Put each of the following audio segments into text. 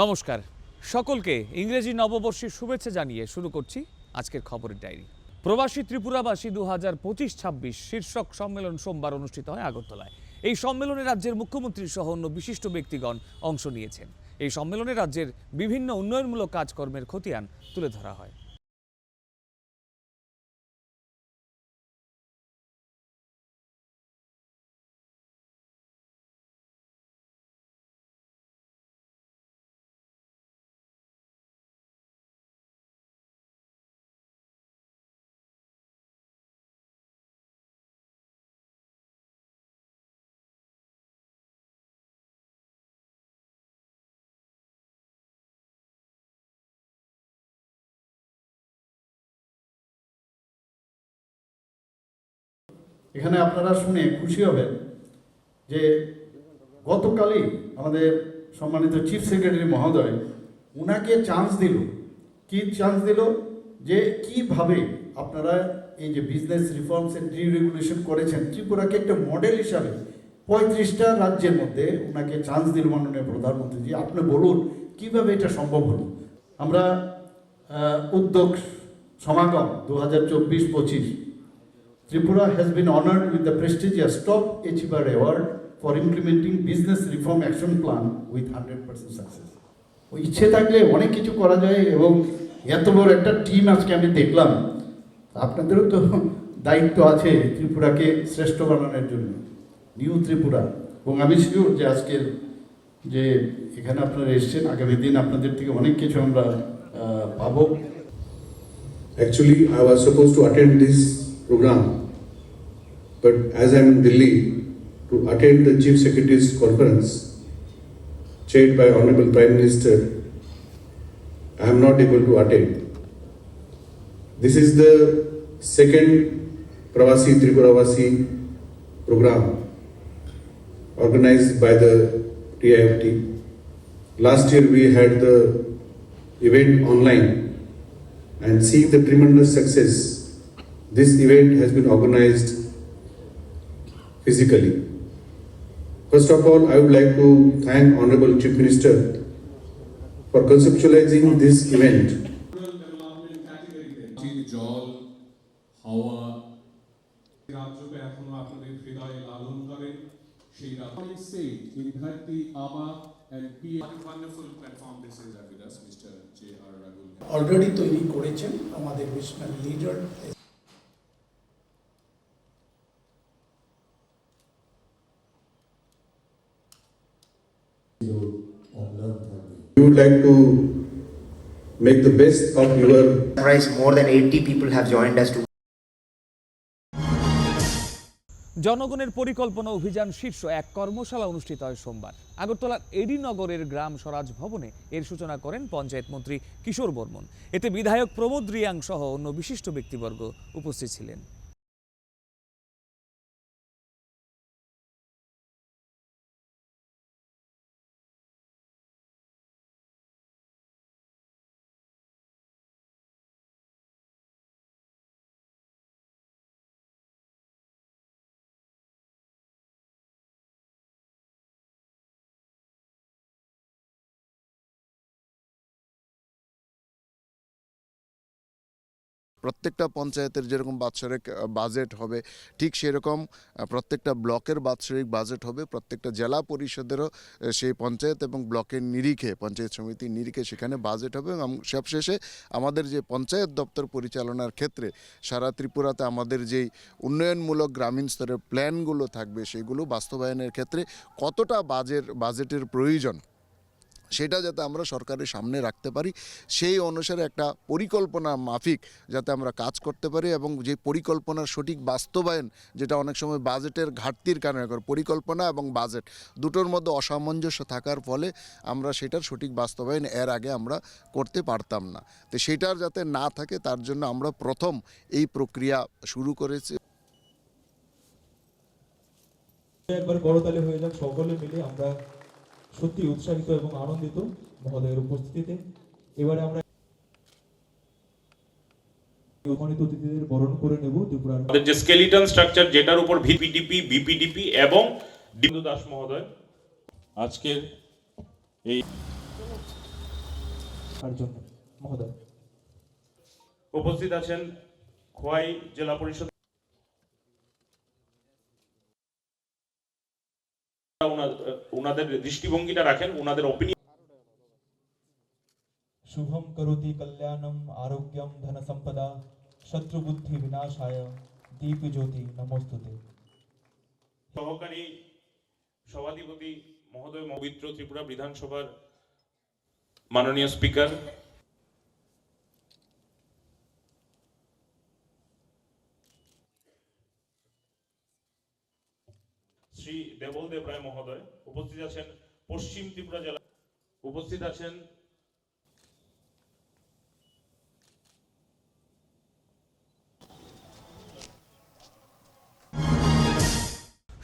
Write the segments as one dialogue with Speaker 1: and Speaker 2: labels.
Speaker 1: নমস্কার সকলকে ইংরেজি নববর্ষের শুভেচ্ছা জানিয়ে শুরু করছি আজকের খবরের ডায়েরি। প্রবাসী ত্রিপুরাবাসী 2025-26 শীর্ষক সম্মেলন সোমবার অনুষ্ঠিত হয় আগরতলায়। এই সম্মেলনে রাজ্যের মুখ্যমন্ত্রী সহ অন্য বিশিষ্ট ব্যক্তিগণ অংশ নিয়েছেন। এই সম্মেলনে রাজ্যের বিভিন্ন উন্নয়নমূলক কাজকর্মের খতিয়ান তুলে ধরা হয়।
Speaker 2: এখানে আপনারা শুনে খুশি হবেন যে গতকালই আমাদের সম্মানিত চিফ সেক্রেটারি মহোদয় উনাকে চান্স দিল। কি চান্স দিল? যে কিভাবে আপনারা এই যে বিজনেস রিফর্মস এন্ড রিরেগুলেশন করেছেন, ত্রিপুরাকে একটা মডেল হিসাবে 35টা রাজ্যের মধ্যে উনাকে চান্স দিল মাননীয় প্রধানমন্ত্রী। যে আপনি বলুন কিভাবে এটা সম্ভব হলো। আমরা উদ্যোগ সমাগম 2024-25 Tripura has been honored with the prestigious Top Achiever Award for implementing Business Reform Action Plan with 100% success. ওই ইচ্ছে থাকলে অনেক কিছু করা যায় এবং এত বড় একটা টিম আজকে আমি দেখলাম। আপনাদেরও তো দায়িত্ব আছে ত্রিপুরাকে শ্রেষ্ঠ বানানোর জন্য, নিউ ত্রিপুরা। এবং আমি শিওর যে আজকের যে এখানে আপনারা এসেছেন, আগামী দিন আপনাদের থেকে অনেক কিছু আমরা পাবো।
Speaker 3: Actually, I was supposed to attend this program, but as I am in Delhi to attend the Chief Secretary's conference chaired by Honorable Prime Minister, I am not able to attend. This is the second Pravasi Tripuravasi program organized by the TIFT. Last year we had the event online, and seeing the tremendous success, this event has been organized physically. First of all, I would like to thank Honorable Chief Minister for conceptualizing this event.
Speaker 4: জল, হাওয়া, রাজ্যকে এখনো আপনাদের হৃদয়ে লালন করেন সেই state in Dharti, Aba and P. What a wonderful platform this is with us, Mr. J.R. Ragul.
Speaker 5: Already তৈরি করেছেন আমাদের visionary leader.
Speaker 3: We would like to make the best of your
Speaker 6: More than 80 people have joined us to
Speaker 1: জনগণের পরিকল্পনা অভিযান শীর্ষ এক কর্মশালা অনুষ্ঠিত হয় সোমবার আগরতলার এডি নগরের গ্রাম স্বরাজ ভবনে। এর সূচনা করেন পঞ্চায়েত মন্ত্রী কিশোর বর্মন। এতে বিধায়ক প্রমোদ রিয়াং সহ অন্য বিশিষ্ট ব্যক্তিবর্গ উপস্থিত ছিলেন।
Speaker 7: প্রত্যেকটা পঞ্চায়েতের যেরকম বাৎসরিক বাজেট হবে, ঠিক সেরকম প্রত্যেকটা ব্লকের বাৎসরিক বাজেট হবে। প্রত্যেকটা জেলা পরিষদেরও সেই পঞ্চায়েত এবং ব্লকের নিরিখে, পঞ্চায়েত সমিতির নিরিখে সেখানে বাজেট হবে। এবং সবশেষে আমাদের যে পঞ্চায়েত দপ্তর পরিচালনার ক্ষেত্রে সারা ত্রিপুরাতে আমাদের যেই উন্নয়নমূলক গ্রামীণ স্তরের প্ল্যানগুলো থাকবে, সেগুলো বাস্তবায়নের ক্ষেত্রে কতটা বাজেটের প্রয়োজন সেটা যাতে আমরা সরকারের সামনে রাখতে পারি, সেই অনুসারে একটা পরিকল্পনা মাফিক যাতে আমরা কাজ করতে পারি। এবং যে পরিকল্পনার সঠিক বাস্তবায়ন, যেটা অনেক সময় বাজেটের ঘাটতির কারণে পরিকল্পনা এবং বাজেট দুটোর মধ্যে অসামঞ্জস্য থাকার ফলে আমরা সেটার সঠিক বাস্তবায়ন এর আগে আমরা করতে পারতাম না। তো সেটার যাতে না থাকে তার জন্য আমরা প্রথম এই প্রক্রিয়া শুরু করেছি।
Speaker 8: একবার করতালি হয়ে যাক, সকলে মিলে আমরা সত্যি উৎসাহিত এবং আনন্দিত মহোদয়ের উপস্থিতিতে। এবারে আমরা সম্মানিত অতিথিদের বরণ করে নেব। ত্রিপুরার
Speaker 9: যে স্কেলিটন স্ট্রাকচার, যেটার উপর ভিপিডিপি, বিপিডিপি এবং ডিন্দু দাস মহোদয় আজকের এই
Speaker 8: তার জন্য মহোদয়।
Speaker 9: উপস্থিত আছেন খোয়াই জেলা পরিষদ ওনাদের দৃষ্টিভঙ্গিটা রাখেন, ওনাদের ওপিনিয়ন।
Speaker 8: শুভম করোতি কল্যাণম আরোগ্যম ধন সম্পদা শত্রুবুদ্ধি বিনাশায় দীপ জ্যোতি নমস্তুতে।
Speaker 9: সহকারী সভাধিপতি মহোদয়, পবিত্র ত্রিপুরা বিধানসভার মাননীয় স্পিকার শ্রী দেবল দেব রায় মহোদয়, উপস্থিত আছেন পশ্চিম ত্রিপুরা জেলা, উপস্থিত আছেন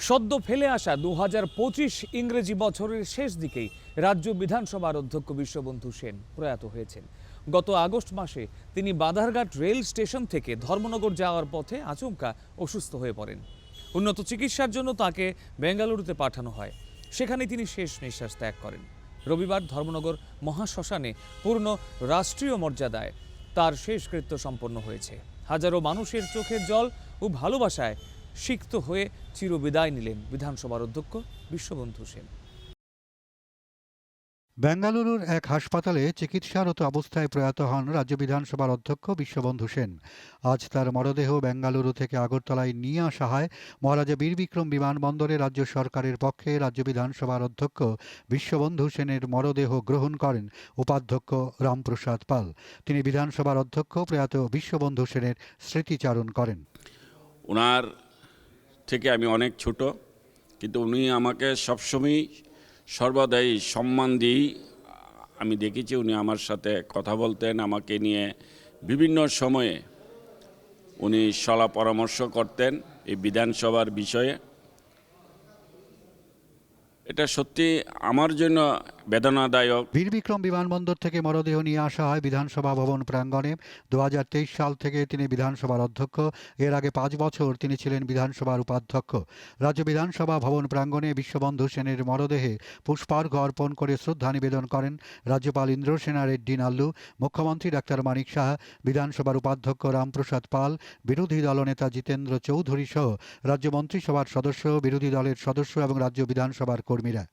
Speaker 1: সদ্য ফেলে আসা 2025 ইংরেজি বছরের শেষ দিকেই রাজ্য বিধানসভার অধ্যক্ষ বিশ্ববন্ধু সেন প্রয়াত হয়েছেন। গত আগস্ট মাসে তিনি বাধারঘাট রেল স্টেশন থেকে ধর্মনগর যাওয়ার পথে আচমকা অসুস্থ হয়ে পড়েন। উন্নত চিকিৎসার জন্য তাকে বেঙ্গালুরুতে পাঠানো হয়। সেখানে তিনি শেষ নিঃশ্বাস ত্যাগ করেন। রবিবার ধর্মনগর মহাশ্মশানে পূর্ণ রাষ্ট্রীয় মর্যাদায় তার শেষকৃত্য সম্পন্ন হয়েছে। হাজারো মানুষের চোখের জল ও ভালোবাসায় সিক্ত হয়ে চিরবিদায় নিলেন বিধানসভার অধ্যক্ষ বিশ্ববন্ধু সেন।
Speaker 10: বেঙ্গালুরুর এক হাসপাতালে চিকিৎসারত অবস্থায় প্রয়াত হন রাজ্য বিধানসভার অধ্যক্ষ বিশ্ববন্ধু সেন। আজ তার মরদেহ বেঙ্গালুরু থেকে আগরতলায় নিয়ে আসা হয়। মহারাজা বীর বিক্রম বিমানবন্দরে রাজ্য সরকারের পক্ষে রাজ্য বিধানসভার অধ্যক্ষ বিশ্ববন্ধু সেনের মরদেহ গ্রহণ করেন উপাধ্যক্ষ রামপ্রসাদ পাল। তিনি বিধানসভার অধ্যক্ষ প্রয়াত বিশ্ববন্ধু সেনের স্মৃতিচারণ করেন।
Speaker 11: ওনার থেকে আমি অনেক ছোট, কিন্তু উনি আমাকে সবসময় সর্বদাই সম্মান দিয়েই আমি দেখেছি। উনি আমার সাথে কথা বলতেন, আমাকে নিয়ে বিভিন্ন সময়ে উনি সলা পরামর্শ করতেন এই বিধানসভার বিষয়ে। এটা সত্যি আমার জন্য বেদনাদায়ক।
Speaker 10: বীর বিক্রম বিমানবন্দর থেকে মরদেহ নিয়ে আসা হয় বিধানসভা ভবন প্রাঙ্গণে। 2023 সাল থেকে তিনি বিধানসভার অধ্যক্ষ। এর আগে 5 বছর তিনি ছিলেন বিধানসভার উপাধ্যক্ষ। রাজ্য বিধানসভা ভবন প্রাঙ্গণে বিশ্ববন্ধু সেনের মরদেহে পুষ্পার্ঘ্য অর্পণ করে শ্রদ্ধা নিবেদন করেন রাজ্যপাল ইন্দ্রসেনা রেড্ডি নাল্লু, মুখ্যমন্ত্রী ডাক্তার মানিক সাহা, বিধানসভার উপাধ্যক্ষ রামপ্রসাদ পাল, বিরোধী দলনেতা জিতেন্দ্র চৌধুরী সহ রাজ্য মন্ত্রিসভার সদস্য, বিরোধী দলের সদস্য এবং রাজ্য বিধানসভার কর্মীরা।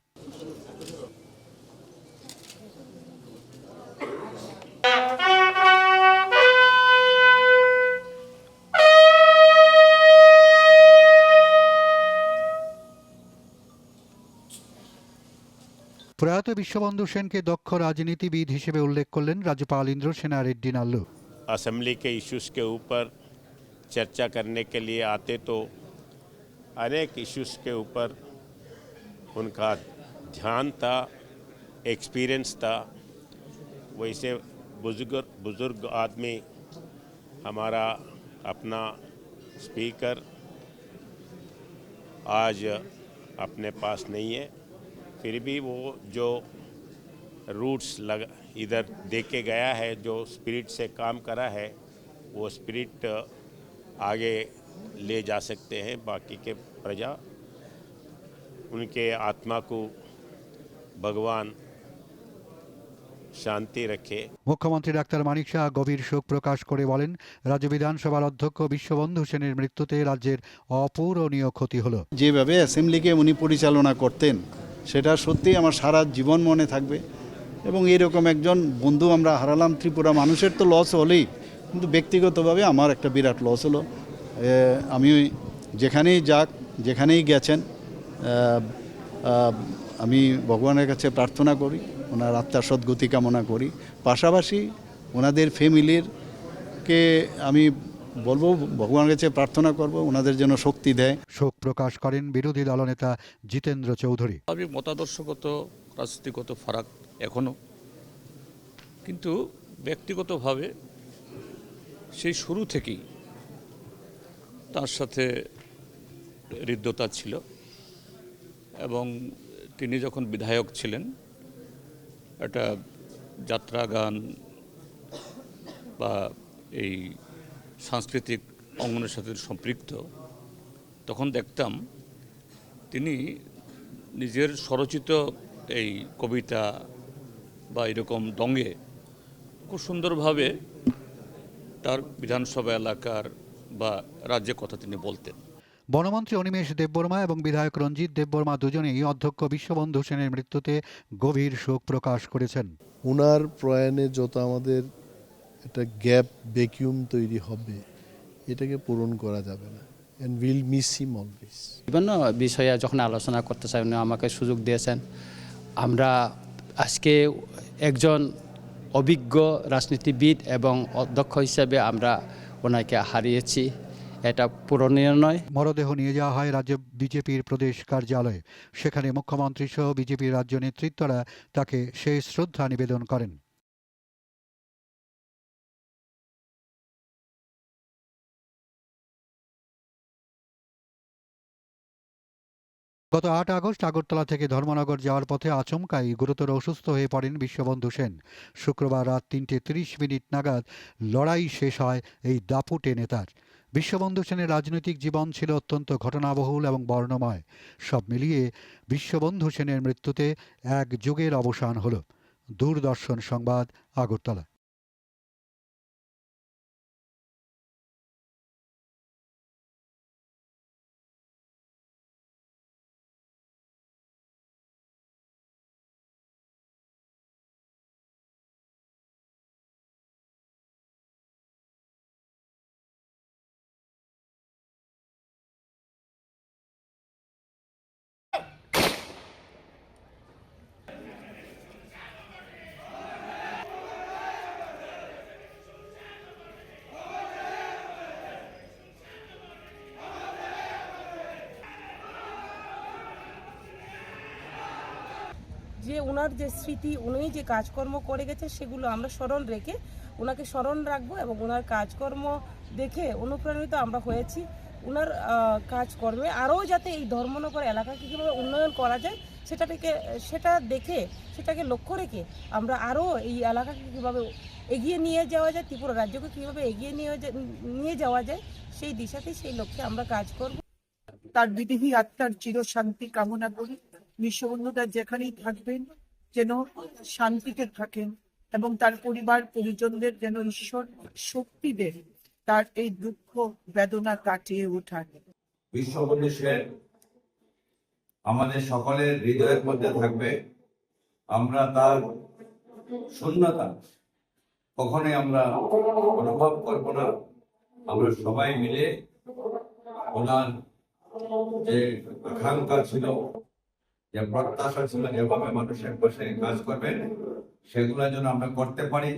Speaker 10: প্রয়াত বিশ্ববন্ধু সেনকে দক্ষ রাজনীতিবিদ হিসেবে উল্লেখ করলেন রাজ্যপাল ইন্দ্রসেনা রেড্ডি নাল্লু।
Speaker 12: असेंबली के इश्यूज़ के ऊपर चर्चा करने के लिए आते तो अनेक इश्यूज़ के ऊपर उनका ध्यान था, एक्सपीरियंस था। वैसे बुजुर्ग आदमी हमारा अपना स्पीकर आज अपने पास नहीं है, फिर भी वो जो रूट्स इधर दे के गया है, जो स्पिरिट से काम करा है, वो स्पिरिट आगे ले जा सकते हैं। बाकी के प्रजा उनके आत्मा को भगवान শান্তি রাখে।
Speaker 10: মুখ্যমন্ত্রী ডাক্তার মানিক সাহা গভীর শোক প্রকাশ করে বলেন, রাজ্য বিধানসভার অধ্যক্ষ বিশ্ববন্ধু সেনের মৃত্যুতে রাজ্যের অপূরণীয় ক্ষতি হলো।
Speaker 2: যেভাবে অ্যাসেম্বলিকে উনি পরিচালনা করতেন সেটা সত্যি আমার সারা জীবন মনে থাকবে। এবং এরকম একজন বন্ধু আমরা হারালাম। ত্রিপুরা মানুষের তো লস হলেই, কিন্তু ব্যক্তিগতভাবে আমার একটা বিরাট লস হলো। আমি যেখানেই যাক, যেখানেই গেছেন, আমি ভগবানের কাছে প্রার্থনা করি, ওনার আত্মার সদ্গতি কামনা করি। পাশাপাশি ওনাদের ফ্যামিলিরকে আমি বলবো, ভগবানের কাছে প্রার্থনা করব ওনাদের যেন শক্তি দেয়।
Speaker 10: শোক প্রকাশ করেন বিরোধী দলনেতা জিতেন্দ্র চৌধুরী।
Speaker 13: আমি মতাদর্শগত রাজনীতিগত ফারাক এখনও, কিন্তু ব্যক্তিগতভাবে সেই শুরু থেকেই তার সাথে হৃদ্যতা ছিল। এবং তিনি যখন বিধায়ক ছিলেন, একটা যাত্রা গান বা এই সাংস্কৃতিক অঙ্গনের সাথে সম্পৃক্ত, তখন দেখতাম তিনি নিজের স্বরচিত এই কবিতা বা এরকম ডঙ্গে খুব সুন্দরভাবে তার বিধানসভা এলাকার বা রাজ্যের কথা তিনি বলতেন।
Speaker 10: বনমন্ত্রী অনিমেষ দেববর্মা এবং বিধায়ক রঞ্জিত দেববর্মা দুজনেই অধ্যক্ষ বিশ্ববন্ধু সেনের মৃত্যুতে গভীর শোক প্রকাশ করেছেন।
Speaker 14: ওনার প্রয়াণে যত আমাদের একটা গ্যাপ ভ্যাকিউম তৈরি হবে, এটাকে পূরণ করা যাবে না। And will miss him always.
Speaker 15: বিভিন্ন বিষয়ে যখন আলোচনা করতে চাই উনি আমাকে সুযোগ দিয়েছেন। আমরা আজকে একজন অভিজ্ঞ রাজনীতিবিদ এবং অধ্যক্ষ হিসেবে আমরা ওনাকে হারিয়েছি, এটা পূরণীয় নয়।
Speaker 10: মরদেহ নিয়ে যাওয়া হয় রাজ্য বিজেপির প্রদেশ কার্যালয়ে। সেখানে মুখ্যমন্ত্রী সহ বিজেপির রাজ্য নেতৃত্বরা তাকে শেষ শ্রদ্ধা নিবেদন করেন। গত 8 আগস্ট আগরতলা থেকে ধর্মনগর যাওয়ার পথে আচমকাই গুরুতর অসুস্থ হয়ে পড়েন বিশ্ববন্ধু সেন। শুক্রবার রাত 3:30 নাগাদ লড়াই শেষ হয় এই দাপুটে নেতার। বিশ্ববন্ধু সেনের রাজনৈতিক জীবন ছিল অত্যন্ত ঘটনাবহুল এবং বর্ণময়। সব মিলিয়ে বিশ্ববন্ধু সেনের মৃত্যুতে এক যুগের অবসান হল। দূরদর্শন সংবাদ, আগরতলা।
Speaker 16: যে ওনার যে স্মৃতি, উনি যে কাজকর্ম করে গেছে সেগুলো আমরা স্মরণ রেখে ওনাকে স্মরণ রাখবো এবং ওনার কাজকর্ম দেখে অনুপ্রাণিত আমরা হয়েছি। ওনার কাজকর্মে আরও যাতে এই ধর্মনগর এলাকাকে কীভাবে উন্নয়ন করা যায় সেটা দেখে সেটাকে লক্ষ্য রেখে আমরা আরও এই এলাকাকে কীভাবে এগিয়ে নিয়ে যাওয়া যায়, ত্রিপুরা রাজ্যকে কীভাবে এগিয়ে নিয়ে যাওয়া যায় সেই দিশাতেই সেই লক্ষ্যে আমরা কাজ করব।
Speaker 5: তার বিদেহী আত্মার চিরশান্তি কামনা করি। বিশ্ববন্ধুদা যেখানেই থাকবেন যেন শান্তিতে থাকেন এবং তার পরিবার পরিজনদের যেন ঈশ্বর শক্তি দেন তার এই দুঃখ বেদনা কাটিয়ে ওঠার।
Speaker 17: বিশ্ববন্ধু সেন আমাদের সকলের হৃদয়ের মধ্যে থাকবে। আমরা তার শূন্যতা কখনোই আমরা অনুভব করব না। আমরা সবাই মিলে ওনার যে আকাঙ্ক্ষা ছিল, যে প্রত্যাশা ছিল, যেভাবে মানুষের পাশে কাজ করবেন, সেগুলো যেন আমরা করতে পারি।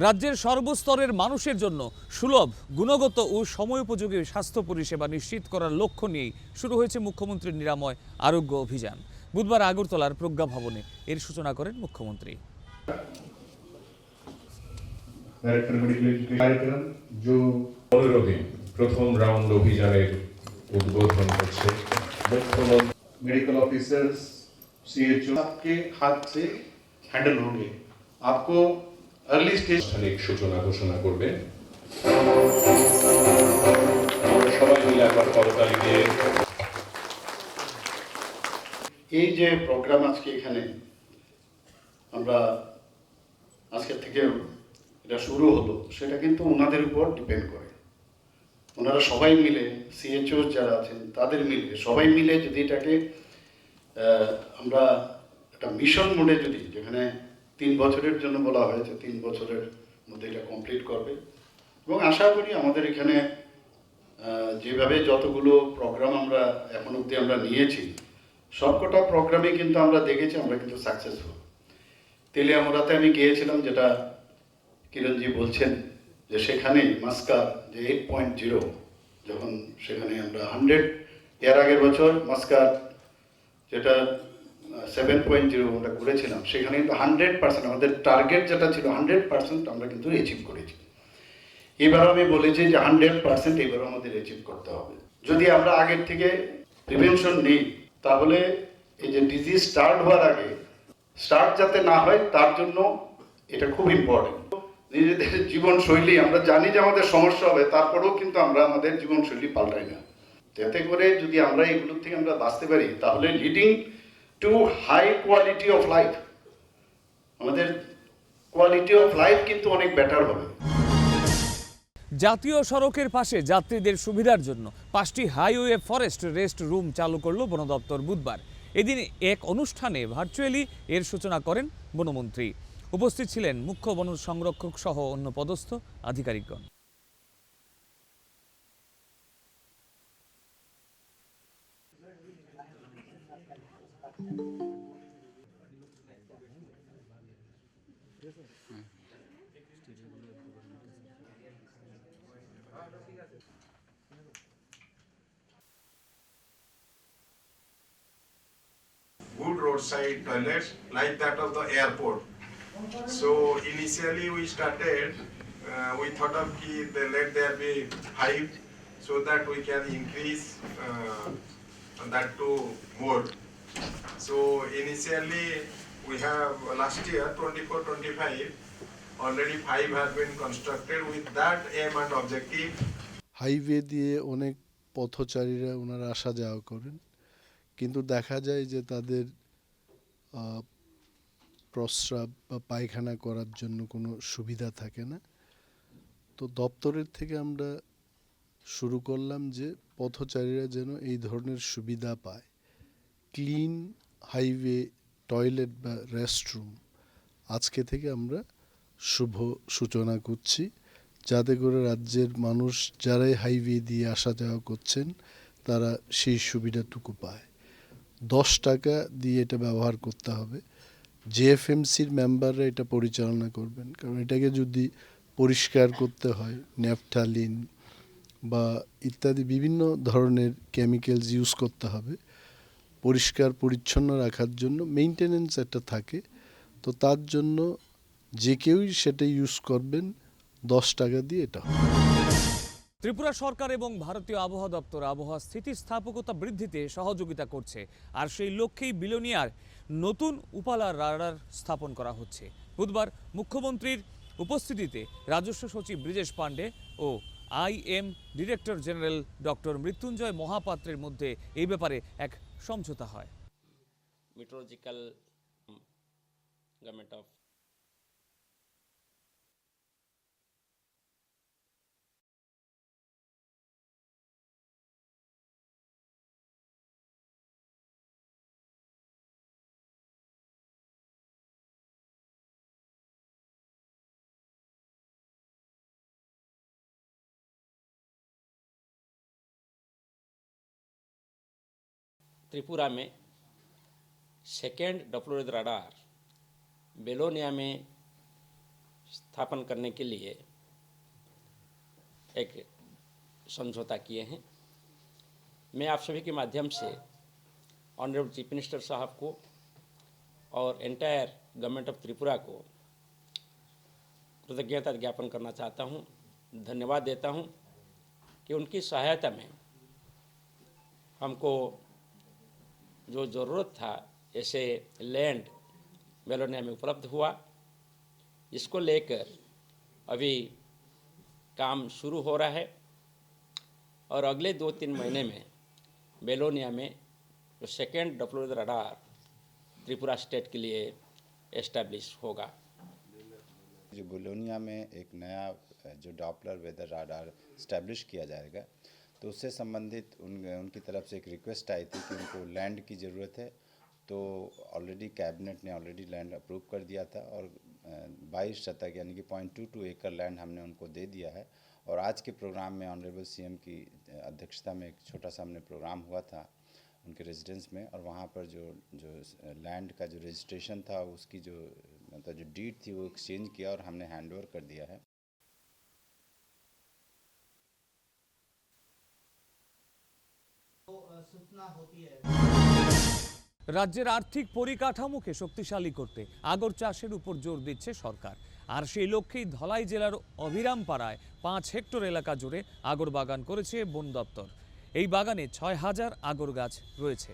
Speaker 1: রাজ্যের সর্বস্তরের মানুষের জন্য সুলভ, গুণগত ও সময়োপযোগী স্বাস্থ্য পরিষেবা নিশ্চিত করার লক্ষ্য নিয়েই শুরু হয়েছে মুখ্যমন্ত্রীর নিরাময় আরোগ্য অভিযান। বুধবার আগরতলার প্রজ্ঞা ভবনে এর সূচনা করেন মুখ্যমন্ত্রী।
Speaker 4: প্রথম রাউন্ড অভিযানের उद्बोधन करছে
Speaker 3: मेडिकल ऑफिसर्स सीएचओ आपके हाथ से हैंडल होंगे। आपको अर्ली स्टेज
Speaker 4: সূচনা ঘোষণা করবে। সবাই মিলে একবার করতালি দিয়ে
Speaker 2: এই যে প্রোগ্রাম আজকে এখানে আমরা আজকে থেকে এটা শুরু হলো, সেটা কিন্তু ওনাদের উপর ডিপেন্ড করে। ওনারা সবাই মিলে, সিএচও যারা আছেন তাদের মিলে, সবাই মিলে যদি এটাকে আমরা একটা মিশন মোডে যদি, যেখানে 3 বছরের জন্য বলা হয়েছে, 3 বছরের মধ্যে এটা কমপ্লিট করবে। এবং আশা করি আমাদের এখানে যেভাবে যতগুলো প্রোগ্রাম আমরা এখন অবধি আমরা নিয়েছি, সবকটা প্রোগ্রামে কিন্তু আমরা দেখেছি আমরা কিন্তু সাকসেসফুল। তেলিয়ামুড়াতে আমি গিয়েছিলাম, যেটা কিরণজি বলছেন যে সেখানে মাস্কার যে 8.0, যখন সেখানে আমরা 100, এর আগের বছর মাস্কার যেটা 7.0 আমরা করেছিলাম, সেখানে কিন্তু 100% আমাদের টার্গেট যেটা ছিল 100% আমরা কিন্তু অ্যাচিভ করেছি। এবার আমি বলেছি যে 100% এবার আমাদের অ্যাচিভ করতে হবে। যদি আমরা আগের থেকে প্রিভেনশন নিই, তাহলে এই যে ডিজিজ স্টার্ট হওয়ার আগে স্টার্ট যাতে না হয়, তার জন্য এটা খুব ইম্পর্টেন্ট। নিজেদের জীবনশৈলী, আমরা জানি যে আমাদের সমস্যা হবে, তারপরেও কিন্তু আমরা আমাদের জীবনশৈলী পাল্টাই না। যাতে করে যদি আমরা এগুলোর থেকে আমরা বাঁচতে পারি, তাহলে leading to high quality of life, আমাদের কোয়ালিটি অফ লাইফ কিন্তু অনেক বেটার হবে।
Speaker 1: জাতীয় সড়কের পাশে যাত্রীদের সুবিধার জন্য 5টি হাইওয়ে ফরেস্ট রেস্ট রুম চালু করল বন দপ্তর বুধবার। এদিন এক অনুষ্ঠানে ভার্চুয়ালি এর সূচনা করেন বনমন্ত্রী। উপস্থিত ছিলেন মুখ্য বন সংরক্ষক সহ অন্য পদস্থ আধিকারিকগণ।
Speaker 18: Good roadside toilets like that of the airport. So initially we started, we thought of let there be 5 so that we can increase that to more. So initially we have last year 24-25 already 5 have been constructed with that aim and objective.
Speaker 14: Highway দিয়ে অনেক পথচারীরা ওনারা আসা যাওয়া করেন, কিন্তু দেখা যায় যে তাদের প্রস্রাব বা পায়খানা করার জন্য কোনো সুবিধা থাকে না। তো দপ্তরের থেকে আমরা শুরু করলাম যে পথচারীরা যেন এই ধরনের সুবিধা পায়। ক্লিন হাইওয়ে টয়লেট বা রেস্টরুম আজকে থেকে আমরা শুভ সূচনা করছি, যাতে করে রাজ্যের মানুষ যারাই হাইওয়ে দিয়ে আসা যাওয়া করছেন তারা সেই সুবিধাটুকু পায়। 10 টাকা দিয়ে এটা ব্যবহার করতে হবে। জেএফএমসির মেম্বাররা এটা পরিচালনা করবেন, কারণ এটাকে যদি পরিষ্কার করতে হয় ন্যাফথালিন বা ইত্যাদি বিভিন্ন ধরনের কেমিক্যালস ইউজ করতে হবে। পরিষ্কার পরিচ্ছন্ন রাখার জন্য মেইনটেনেন্স একটা থাকে, তো তার জন্য যে কেউই সেটা ইউজ করবেন 10 টাকা দিয়ে এটা হবে।
Speaker 1: ত্রিপুরা সরকার এবং ভারতীয় আবহাওয়া দপ্তর আবহাওয়া স্থিতিস্থাপকতা বৃদ্ধিতে সহযোগিতা করছে, আর সেই লক্ষ্যেই বিলোনিয়ার নতুন উপালা রাডার স্থাপন করা হচ্ছে। বুধবার মুখ্যমন্ত্রীর উপস্থিতিতে রাজস্ব সচিব ব্রিজেশ পান্ডে ও IM director general doctor Mrityunjay মহাপাত্রের মধ্যে এই ব্যাপারে এক সমঝোতা হয়।
Speaker 11: meteorological government of त्रिपुरा में सेकेंड डॉप्लर रडार बेलोनिया में स्थापन करने के लिए एक समझौता किए हैं। मैं आप सभी के माध्यम से ऑनरेबल चीफ मिनिस्टर साहब को और एंटायर गवर्नमेंट ऑफ त्रिपुरा को कृतज्ञता ज्ञापन करना चाहता हूं, धन्यवाद देता हूं कि उनकी सहायता में हमको जो ज़रूरत था ऐसे लैंड बेलोनिया में उपलब्ध हुआ। इसको लेकर अभी काम शुरू हो रहा है और अगले 2-3 महीने में बेलोनिया में जो second Doppler radar Tripura state के लिए एस्टैब्लिश होगा।
Speaker 19: जो बेलोनिया में एक नया जो डॉप्लर वेदर रडार इस्टेब्लिश किया जाएगा, तो उससे संबंधित उनकी तरफ से एक रिक्वेस्ट आई थी कि उनको लैंड की ज़रूरत है। तो ऑलरेडी कैबिनेट ने ऑलरेडी लैंड अप्रूव कर दिया था और 22 शतक यानी कि 0.22 एकड़ लैंड हमने उनको दे दिया है। और आज के प्रोग्राम में ऑनरेबल सीएम की अध्यक्षता में एक छोटा सा हमने प्रोग्राम हुआ था उनके रेजिडेंस में, और वहाँ पर जो लैंड का जो रजिस्ट्रेशन था उसकी जो मतलब जो डीड थी वो एक्सचेंज किया और हमने हैंडओवर कर दिया है।
Speaker 1: রাজ্যের আর্থিক পরিকাঠামোকে শক্তিশালী করতে আগর চাষের উপর জোর দিচ্ছে সরকার, আর সেই লক্ষ্যেই ধলাই জেলার অভিরাম পাড়ায় 5 হেক্টর এলাকা জুড়ে আগর বাগান করেছে বন দপ্তর। এই বাগানে 6000 আগর গাছ রয়েছে।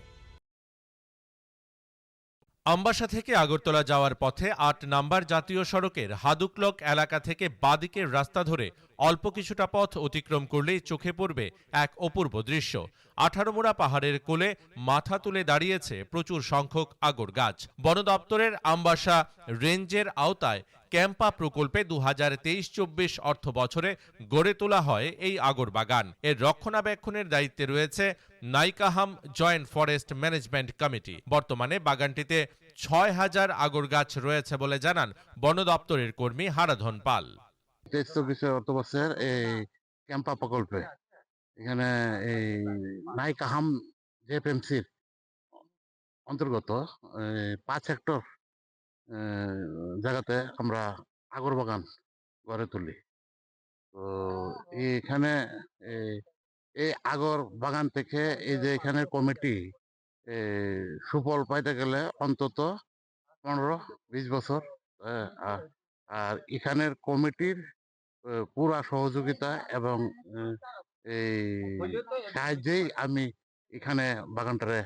Speaker 20: আমবাসা থেকে আগরতলা যাওয়ার পথে 8 নম্বর জাতীয় সড়কের হাদুকলক এলাকা থেকে বাঁদিকের রাস্তা ধরে অল্প কিছুটা পথ অতিক্রম করলেই চোখে পড়বে এক অপূর্ব দৃশ্য। 18 মোড়া পাহাড়ের কোলে মাথা তুলে দাঁড়িয়েছে প্রচুর সংখ্যক আগর গাছ। বন দপ্তরের আমবাসা রেঞ্জের আওতায় ক্যাম্পা প্রকল্পে 2023-24 অর্থ বছরে গড়ে তোলা হয় এই আগর বাগান। এর রক্ষণাবেক্ষণের দায়িত্বে রয়েছে নাইকাহাম জয়েন্ট ফরেস্ট ম্যানেজমেন্ট কমিটি। বর্তমানে বাগানটিতে 6000 আগর গাছ রয়েছে বলে জানান বন দপ্তরের কর্মী হারাধন পাল।
Speaker 21: 23-24 অর্থ বছর এই ক্যাম্পা প্রকল্পে এখানে এই নাইকাহাম জেএফএমসির অন্তর্গত 5 হেক্টর জায়গাতে আমরা আগর বাগান গড়ে তুলি। তো এখানে এই আগর বাগান থেকে এই যে এখানে কমিটি সুফল পাইতে গেলে অন্তত 15-20 বছর, আর এখানের কমিটির পুরা সহযোগিতা এবং এই সাহায্যেই আমি এখানে বাগানটারে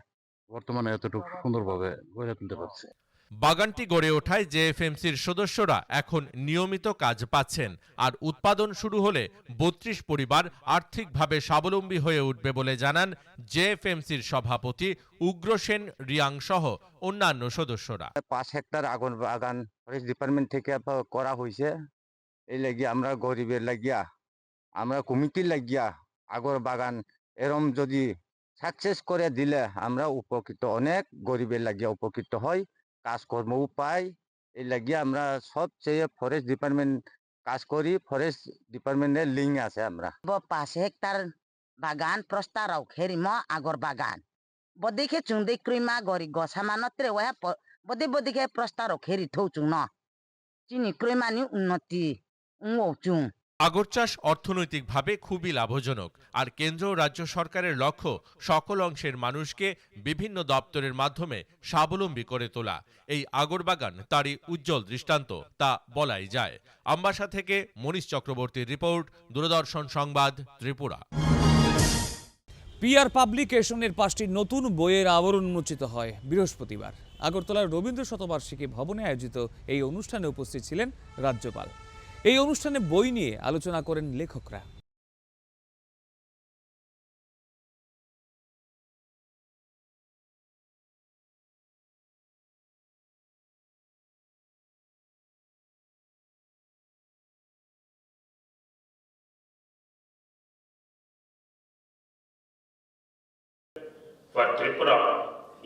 Speaker 21: বর্তমানে এতটুকু সুন্দরভাবে গড়ে তুলতে পারছি।
Speaker 20: বাগানটি গড়ে ওঠায় জেএফএমসির সদস্যরা এখন নিয়মিত কাজ পাচ্ছেন, আর উৎপাদন শুরু হলে 32 পরিবার আর্থিকভাবে স্বাবলম্বী হয়ে উঠবে বলে জানান জেএফএমসির সভাপতি উগ্রসেন রিয়াং সহ অন্যান্য সদস্যরা।
Speaker 22: 5 হেক্টর আগর বাগান ফরেস্ট ডিপার্টমেন্ট থেকে করা হয়েছে। এই লাগিয়া আমরা গরিবের লাগিয়া, আমরা কমিটির লাগিয়া আগর বাগান এরম যদি সাকসেস করে দিলে আমরা উপকৃত, অনেক গরিবের লাগিয়া উপকৃত হয়, কাজকর্ম পাই। এই লাগিয়া আমরা সবচেয়ে ফরেস্ট ডিপার্টমেন্ট কাজ করি, ফরেস্ট ডিপার্টমেন্টের লিঙ্ক আছে। আমরা
Speaker 23: 5 হেক্টর বাগান প্রস্তারাও খেরিম আগর বাগান বদিকে চুংদি ক্রিমা গরি গছা মানত্রে ওয়া বদিকে প্রস্তারাও খেরি থৌচুং ন চিনি ক্রিমানি উন্নতি উংচুং।
Speaker 20: আগর চাষ অর্থনৈতিকভাবে খুবই লাভজনক, আর কেন্দ্র ও রাজ্য সরকারের লক্ষ্য সকল অংশের মানুষকে বিভিন্ন দপ্তরের মাধ্যমে স্বাবলম্বী করে তোলা। এই আগর বাগান তারই উজ্জ্বল দৃষ্টান্ত, তা বলাই যায়। আমবাসা থেকে মনীষ চক্রবর্তীর রিপোর্ট, দূরদর্শন সংবাদ, ত্রিপুরা।
Speaker 1: পিআর পাবলিকেশনের 5টি নতুন বইয়ের আবরণ উন্মোচিত হয় বৃহস্পতিবার। আগরতলার রবীন্দ্র শতবার্ষিকী ভবনে আয়োজিত এই অনুষ্ঠানে উপস্থিত ছিলেন রাজ্যপাল। এই অনুষ্ঠানে বই নিয়ে আলোচনা করেন লেখকরা।
Speaker 12: For Tripura,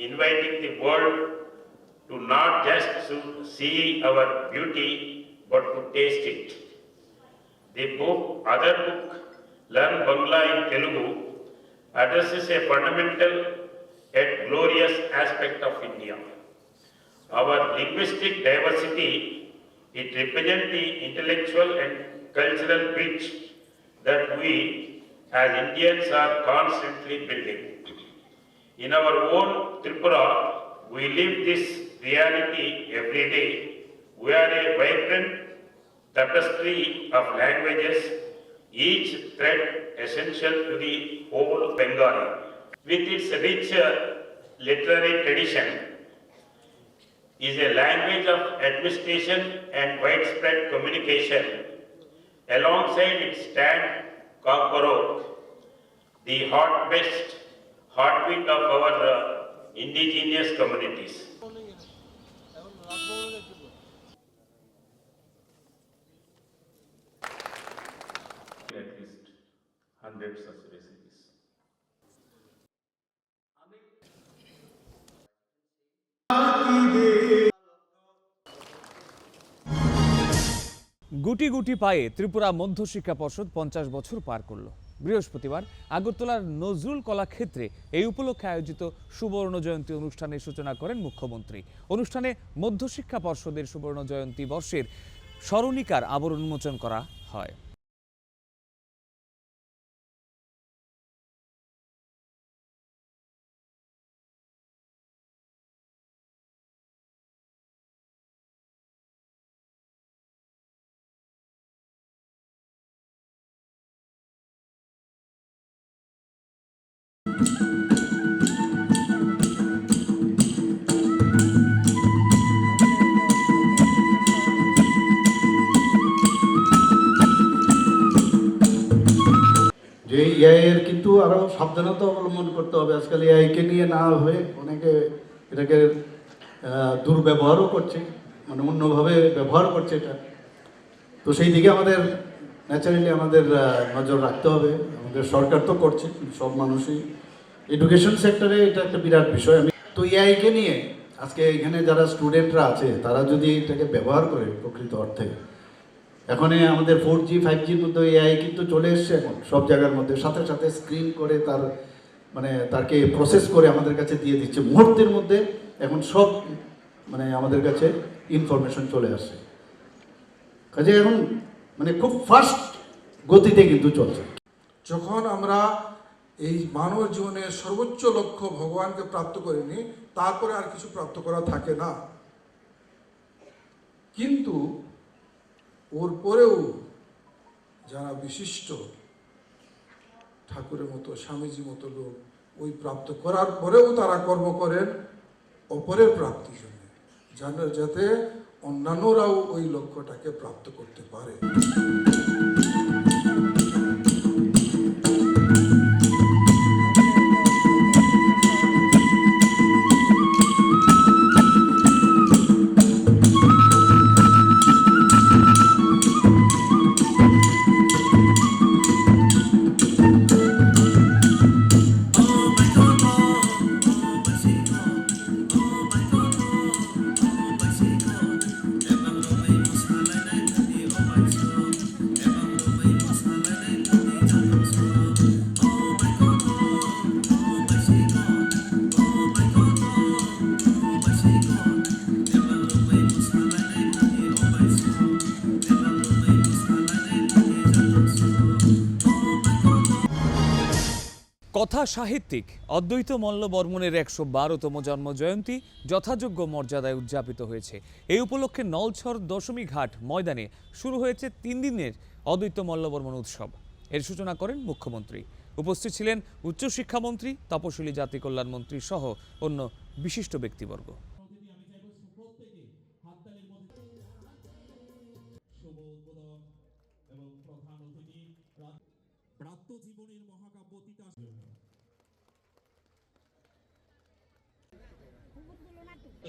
Speaker 12: inviting the world to not just to see our beauty but to taste it. The other book, Learn Bangla in Telugu, addresses a fundamental yet glorious aspect of India. Our linguistic diversity, it represents the intellectual and cultural bridge that we as Indians are constantly building. In our own Tripura, we live this reality every day. We are a vibrant tapestry of languages, each thread essential to the whole Bengali. With its rich literary tradition, is a language of administration and widespread communication. Alongside its stand Kakorok, the heartbeat of our indigenous communities. At least 100 such recipes.
Speaker 1: গুটি গুটি পায়ে ত্রিপুরা মধ্যশিক্ষা পর্ষদ 50 বছর পার করল। বৃহস্পতিবার আগরতলার নজরুল কলাক্ষেত্রে এই উপলক্ষে আয়োজিত সুবর্ণ জয়ন্তী অনুষ্ঠানের সূচনা করেন মুখ্যমন্ত্রী। অনুষ্ঠানে মধ্যশিক্ষা পর্ষদের সুবর্ণ জয়ন্তী বর্ষের স্মরণিকার আবরণ উন্মোচন করা হয়।
Speaker 2: এই এআই এর কিন্তু আরও সাবধানতা অবলম্বন করতে হবে। আজকাল এআইকে নিয়ে না হয়ে অনেকে এটাকে দুর্ব্যবহারও করছে, মানে অন্যভাবে ব্যবহার করছে এটা। তো সেই দিকে আমাদের ন্যাচারালি আমাদের নজর রাখতে হবে। আমাদের সরকার তো করছে, সব মানুষই এডুকেশন সেক্টরে এটা একটা বিরাট বিষয়। আমি তো এআইকে নিয়ে আজকে এখানে যারা স্টুডেন্টরা আছে তারা যদি এটাকে ব্যবহার করে প্রকৃত অর্থে, এখন আমাদের 4G 5Gর মধ্যে এআই কিন্তু চলে এসছে এখন সব জায়গার মধ্যে, সাথে সাথে স্ক্রিন করে তার মানে তাকে প্রসেস করে আমাদের কাছে দিয়ে দিচ্ছে মুহূর্তের মধ্যে। এখন সব মানে আমাদের কাছে ইনফরমেশন চলে আসে, কাজে এখন মানে খুব ফাস্ট গতিতে কিন্তু চলছে।
Speaker 6: যখন আমরা এই মানব জীবনের সর্বোচ্চ লক্ষ্য ভগবানকে প্রাপ্ত করিনি, তারপরে আর কিছু প্রাপ্ত করা থাকে না। কিন্তু ওর পরেও যারা বিশিষ্ট ঠাকুরের মতো, স্বামীজি মতো লোক, ওই প্রাপ্ত করার পরেও তারা কর্ম করেন অপরের প্রাপ্তির জন্য, যাতে অন্যান্যরাও ওই লক্ষ্যটাকে প্রাপ্ত করতে পারে।
Speaker 1: কথা সাহিত্যিক অদ্বৈত মল্ল বর্মনের ১১২তম জন্মজয়ন্তী যথাযোগ্য মর্যাদায় উদযাপিত হয়েছে। এই উপলক্ষে নলছর দশমী ঘাট ময়দানে শুরু হয়েছে ৩ দিনের অদ্বৈত মল্ল বর্মন উৎসব। এর সূচনা করেন মুখ্যমন্ত্রী। উপস্থিত ছিলেন উচ্চশিক্ষামন্ত্রী, তপশিলি জাতি কল্যাণ মন্ত্রী সহ অন্য বিশিষ্ট ব্যক্তিবর্গ।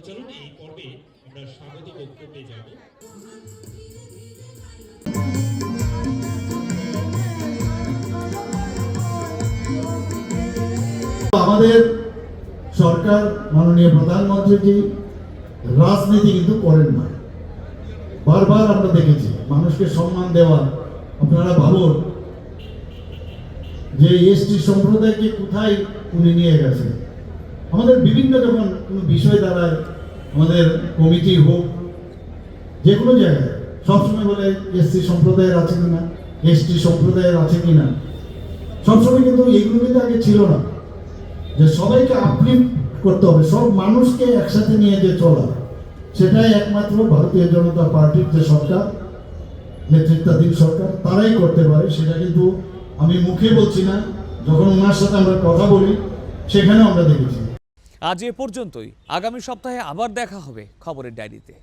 Speaker 7: চলুন এই পর্বে আমরা স্বাগত বক্তব্যে যাব।
Speaker 2: আমাদের সরকার মাননীয় প্রধানমন্ত্রীজি রাজনীতি কিন্তু করেন না, বারবার আমরা দেখেছি মানুষকে সম্মান দেওয়া। আপনারা ভাবুন যে এসটি সম্প্রদায়কে কোথায় উনি নিয়ে গেছেন। আমাদের বিভিন্ন যখন কোনো বিষয় দাঁড়ায়, আমাদের কমিটি হোক যে কোনো জায়গায়, সবসময় বলে এসসি সম্প্রদায়ের আছে কিনা, এসটি সম্প্রদায়ের আছে কিনা। সবসময় কিন্তু এইগুলো কিন্তু আগে ছিল না, যে সবাইকে আপলিফ্ট করতে হবে, সব মানুষকে একসাথে নিয়ে যে চলা, সেটাই একমাত্র ভারতীয় জনতা পার্টির যে সরকার, নেতৃত্বাধীন সরকার, তারাই করতে পারে। সেটা কিন্তু আমি মুখে বলছি না, যখন ওনার সাথে আমরা কথা বলি সেখানেও আমরা দেখেছি।
Speaker 1: আজ এ পর্যন্তই। আগামী সপ্তাহে আবার দেখা হবে খবরের ডায়েরিতে।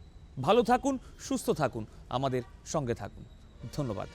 Speaker 1: ভালো থাকুন, সুস্থ থাকুন, আমাদের সঙ্গে থাকুন। ধন্যবাদ।